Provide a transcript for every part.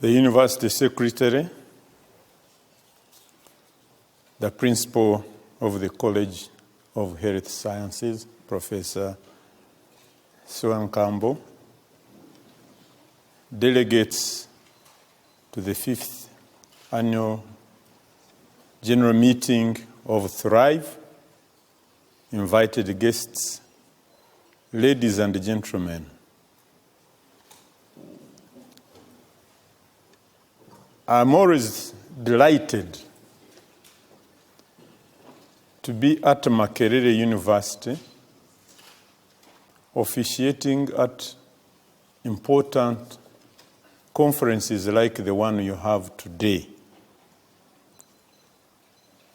the University Secretary, the Principal of the College of Health Sciences, Professor Swankambo, delegates to the 5th Annual General Meeting of Thrive, invited guests, ladies and gentlemen. I'm always delighted to be at Makerere University, officiating at important conferences like the one you have today.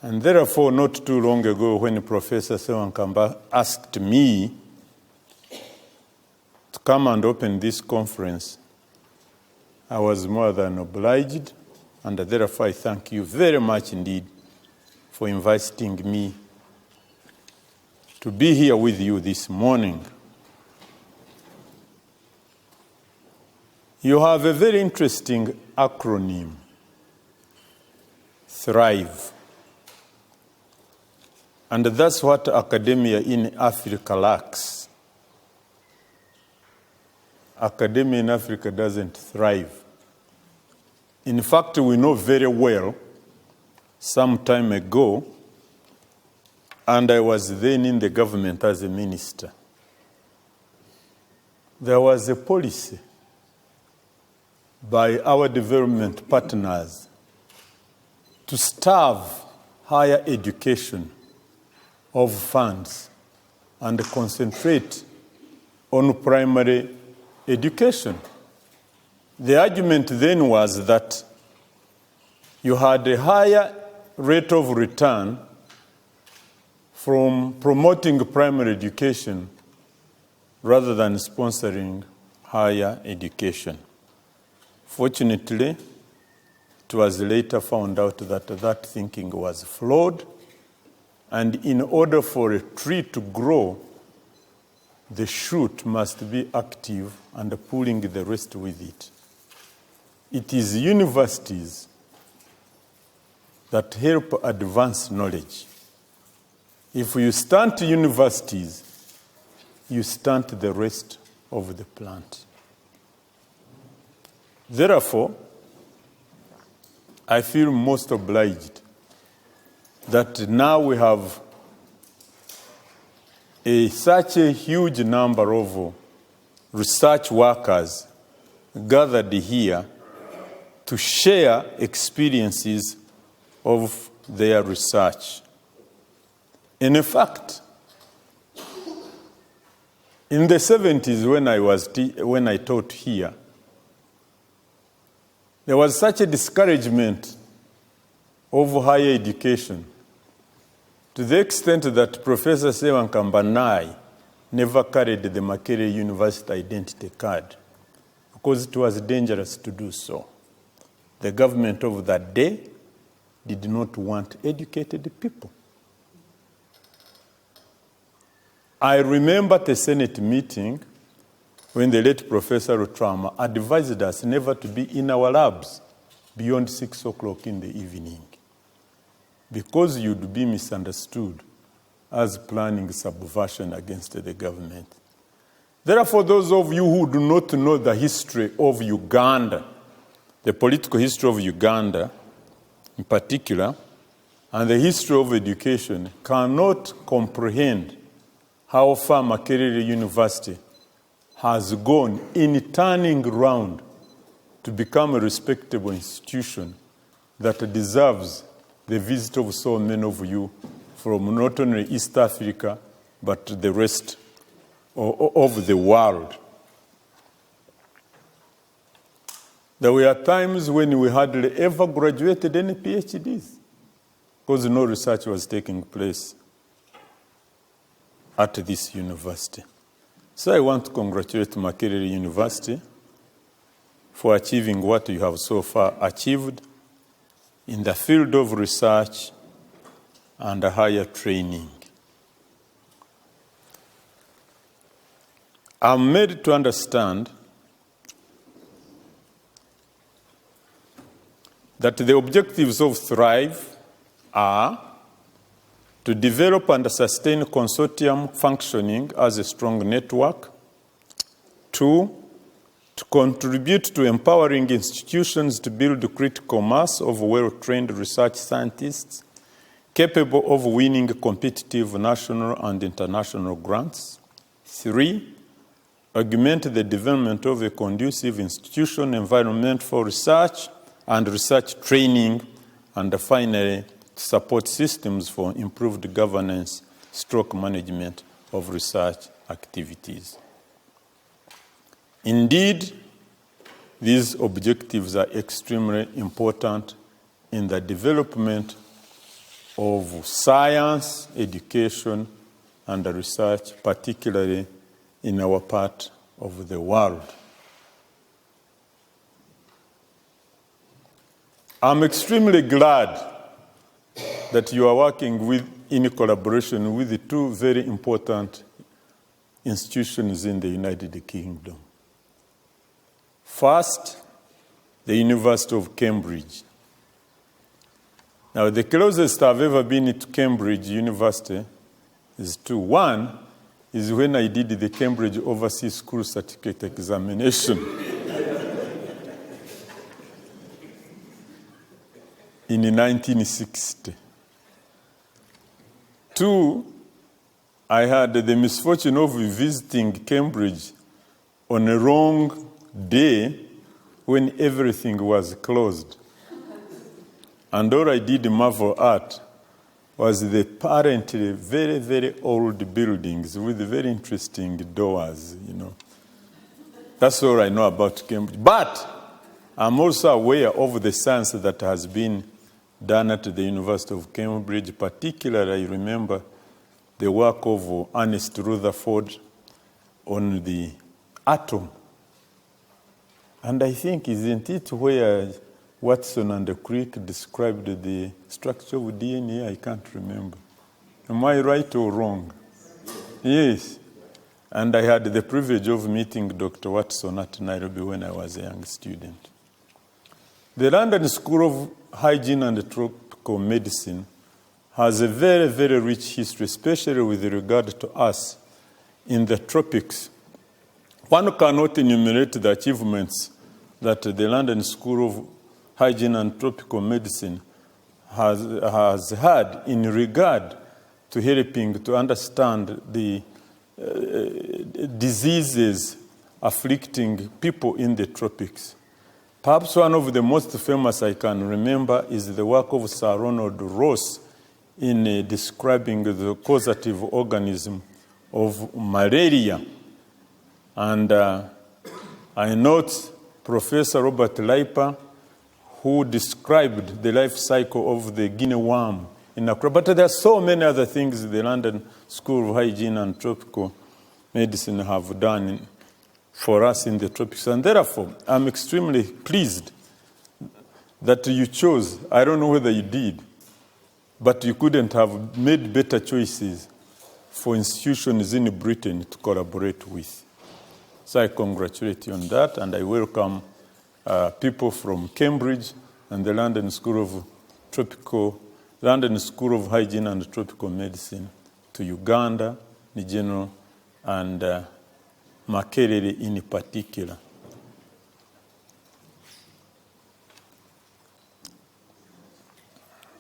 And therefore, not too long ago, when Professor Sewankamba asked me to come and open this conference, I was more than obliged, and therefore I thank you very much indeed for inviting me to be here with you this morning. You have a very interesting acronym, Thrive. And that's what academia in Africa lacks. Academia in Africa doesn't thrive. In fact, we know very well, some time ago, and I was then in the government as a minister, there was a policy by our development partners to starve higher education of funds and concentrate on primary education. The argument then was that you had a higher rate of return from promoting primary education rather than sponsoring higher education. Fortunately, it was later found out that that thinking was flawed, and in order for a tree to grow, the shoot must be active and pulling the rest with it. It is universities that help advance knowledge. If you stunt universities, you stunt the rest of the plant. Therefore, I feel most obliged that now we have such a huge number of research workers gathered here to share experiences of their research. And in fact, in the 70s when I taught here, there was such a discouragement of higher education to the extent that Professor Sewankamba and I never carried the Makerere University identity card because it was dangerous to do so. The government of that day did not want educated people. I remember at a Senate meeting when the late Professor Otrama advised us never to be in our labs beyond 6 o'clock in the evening because you'd be misunderstood as planning subversion against the government. Therefore, those of you who do not know the history of Uganda, the political history of Uganda in particular, and the history of education, cannot comprehend how far Makerere University has gone in turning around to become a respectable institution that deserves the visit of so many of you from not only East Africa, but the rest of the world. There were times when we hardly ever graduated any PhDs because no research was taking place at this university. So I want to congratulate Makerere University for achieving what you have so far achieved in the field of research and higher training. I'm made to understand that the objectives of Thrive are to develop and sustain consortium functioning as a strong network. 2, to contribute to empowering institutions to build critical mass of well-trained research scientists capable of winning competitive national and international grants. 3, augment the development of a conducive institution environment for research and research training. And finally, support systems for improved governance, management of research activities. Indeed, these objectives are extremely important in the development of science, education, and research, particularly in our part of the world. I'm extremely glad that you are working in collaboration with the 2 very important institutions in the United Kingdom. First, the University of Cambridge. Now, the closest I've ever been to Cambridge University is 2. 1 is when I did the Cambridge Overseas School Certificate Examination in 1960. 2, I had the misfortune of visiting Cambridge on a wrong day when everything was closed. And all I did marvel at was the apparently very, very old buildings with very interesting doors, That's all I know about Cambridge. But I'm also aware of the science that has been done at the University of Cambridge. Particularly, I remember the work of Ernest Rutherford on the atom. And I think, isn't it where Watson and Crick described the structure of DNA? I can't remember. Am I right or wrong? Yes. And I had the privilege of meeting Dr. Watson at Nairobi when I was a young student. The London School of Hygiene and Tropical Medicine has a very, very rich history, especially with regard to us in the tropics. One cannot enumerate the achievements that the London School of Hygiene and Tropical Medicine has had in regard to helping to understand the diseases afflicting people in the tropics. Perhaps one of the most famous I can remember is the work of Sir Ronald Ross in describing the causative organism of malaria. And I note Professor Robert Leiper, who described the life cycle of the guinea worm in Accra. But there are so many other things the London School of Hygiene and Tropical Medicine have done for us in the tropics. And therefore, I'm extremely pleased that you chose, I don't know whether you did, but you couldn't have made better choices for institutions in Britain to collaborate with. So I congratulate you on that, and I welcome people from Cambridge and the London School of Hygiene and Tropical Medicine to Uganda in general, and Makerere in particular.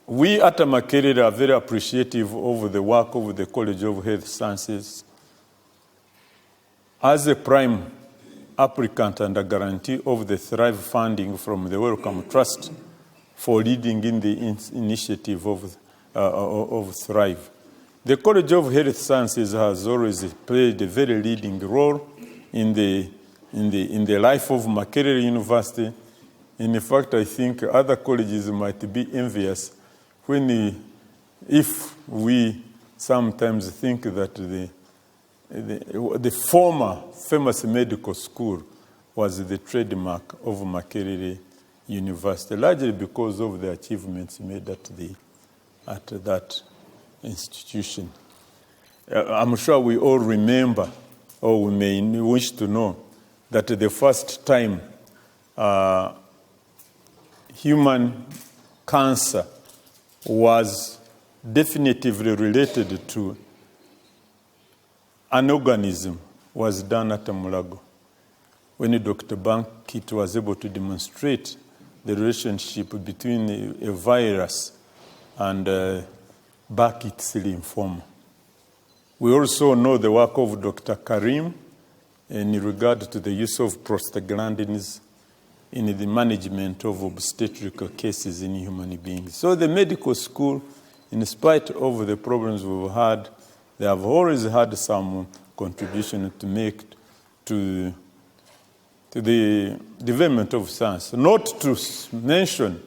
We at Makerere are very appreciative of the work of the College of Health Sciences as a prime applicant and a guarantee of the Thrive funding from the Wellcome Trust for leading in the initiative of Thrive. The College of Health Sciences has always played a very leading role in the life of Makerere University. In fact, I think other colleges might be envious if we sometimes think that the former famous medical school was the trademark of Makerere University, largely because of the achievements made at that institution. I'm sure we all remember, or we may wish to know, that the first time human cancer was definitively related to an organism was done at Mulago, when Dr. Bankit was able to demonstrate the relationship between a virus and Burkitt's lymphoma. We also know the work of Dr. Karim in regard to the use of prostaglandins in the management of obstetrical cases in human beings. So the medical school, in spite of the problems we've had, they have always had some contribution to make to the development of science. Not to mention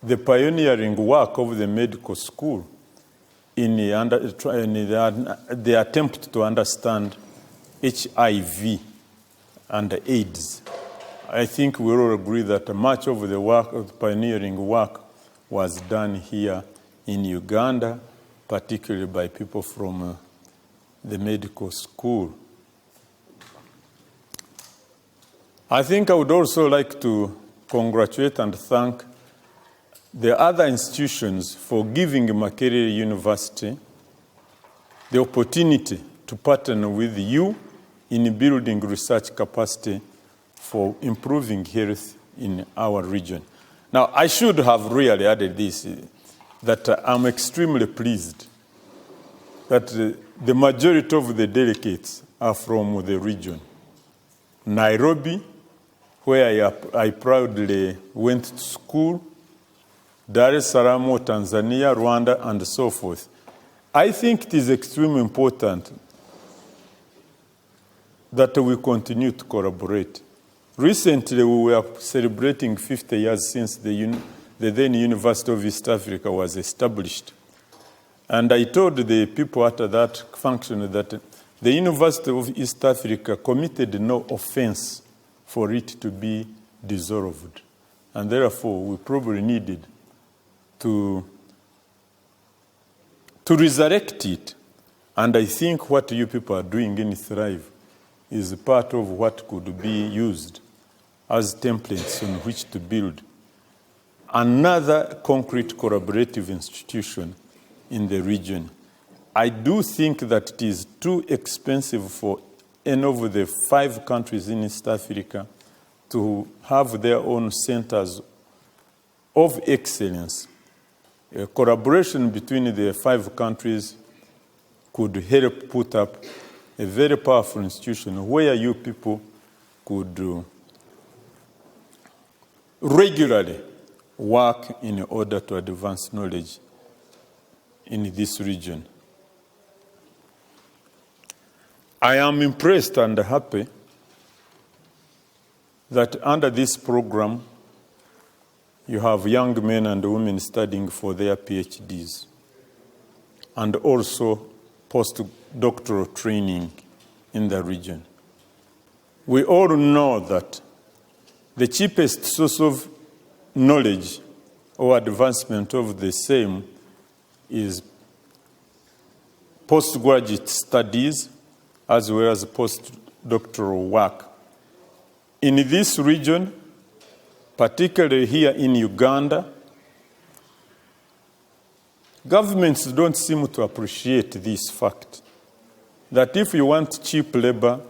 the pioneering work of the medical school in the attempt to understand HIV and AIDS. I think we all agree that much of the work, of the pioneering work, was done here in Uganda, particularly by people from the medical school. I think I would also like to congratulate and thank the other institutions for giving Makerere University the opportunity to partner with you in building research capacity for improving health in our region. Now, I should have really added this, that I'm extremely pleased that the majority of the delegates are from the region. Nairobi, where I proudly went to school, Dar es Salaam, Tanzania, Rwanda, and so forth. I think it is extremely important that we continue to collaborate. Recently, we were celebrating 50 years since the then University of East Africa was established. And I told the people at that function that the University of East Africa committed no offense for it to be dissolved. And therefore, we probably needed to resurrect it. And I think what you people are doing in Thrive is part of what could be used as templates on which to build another concrete collaborative institution in the region. I do think that it is too expensive for any of the 5 countries in East Africa to have their own centers of excellence. A collaboration between the 5 countries could help put up a very powerful institution where you people could regularly work in order to advance knowledge in this region. I am impressed and happy that under this program, you have young men and women studying for their PhDs and also postdoctoral training in the region. We all know that the cheapest source of knowledge or advancement of the same is postgraduate studies as well as postdoctoral work. In this region, particularly here in Uganda, governments don't seem to appreciate this fact, that if you want cheap labor,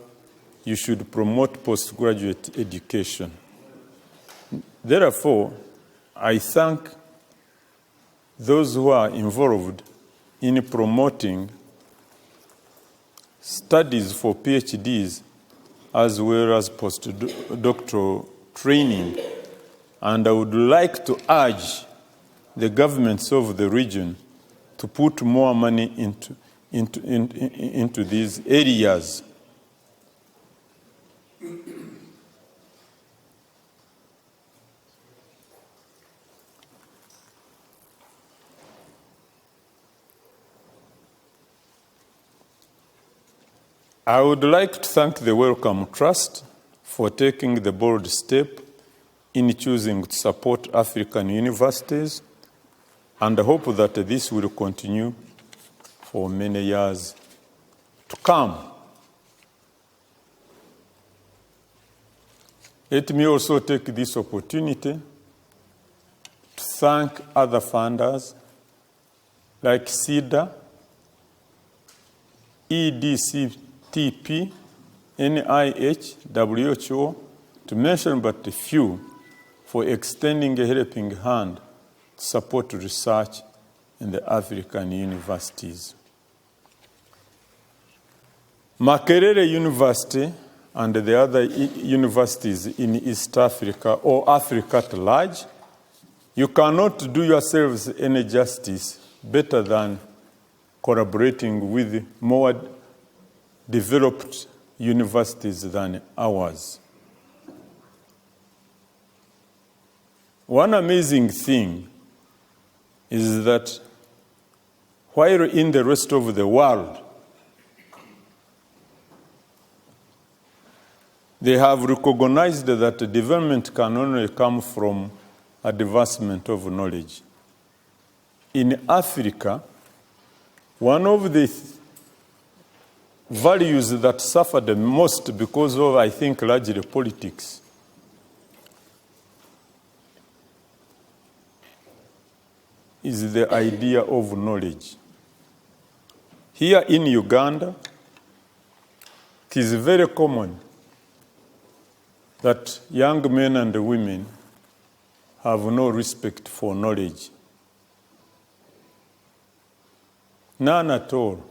you should promote postgraduate education. Therefore, I thank those who are involved in promoting studies for PhDs as well as postdoctoral training. And I would like to urge the governments of the region to put more money into these areas. I would like to thank the Wellcome Trust for taking the bold step in choosing to support African universities, and I hope that this will continue for many years to come. Let me also take this opportunity thank other funders like CEDA, EDCTP, NIH, WHO, to mention but a few, for extending a helping hand to support research in the African universities. Makerere University and the other universities in East Africa or Africa at large, you cannot do yourselves any justice better than collaborating with more developed universities than ours. One amazing thing is that while in the rest of the world, they have recognized that development can only come from advancement of knowledge. In Africa, one of the values that suffered the most because of, I think, largely politics is the idea of knowledge. Here in Uganda, it is very common that young men and women have no respect for knowledge. None at all.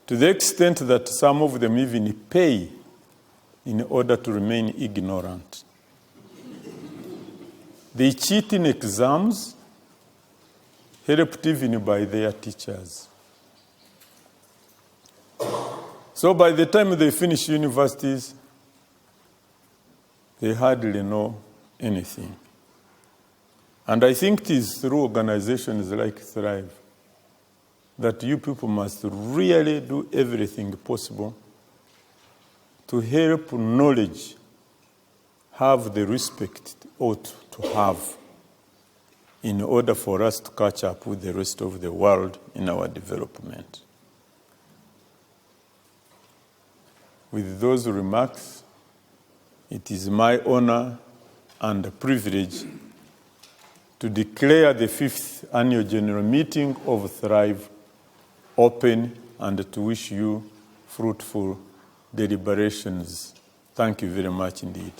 To the extent that some of them even pay in order to remain ignorant. They cheat in exams, helped even by their teachers. So by the time they finish universities, they hardly know anything. And I think it is through organizations like Thrive that you people must really do everything possible to help knowledge have the respect it ought to have in order for us to catch up with the rest of the world in our development. With those remarks, it is my honor and privilege to declare the 5th Annual General Meeting of Thrive open and to wish you fruitful deliberations. Thank you very much indeed.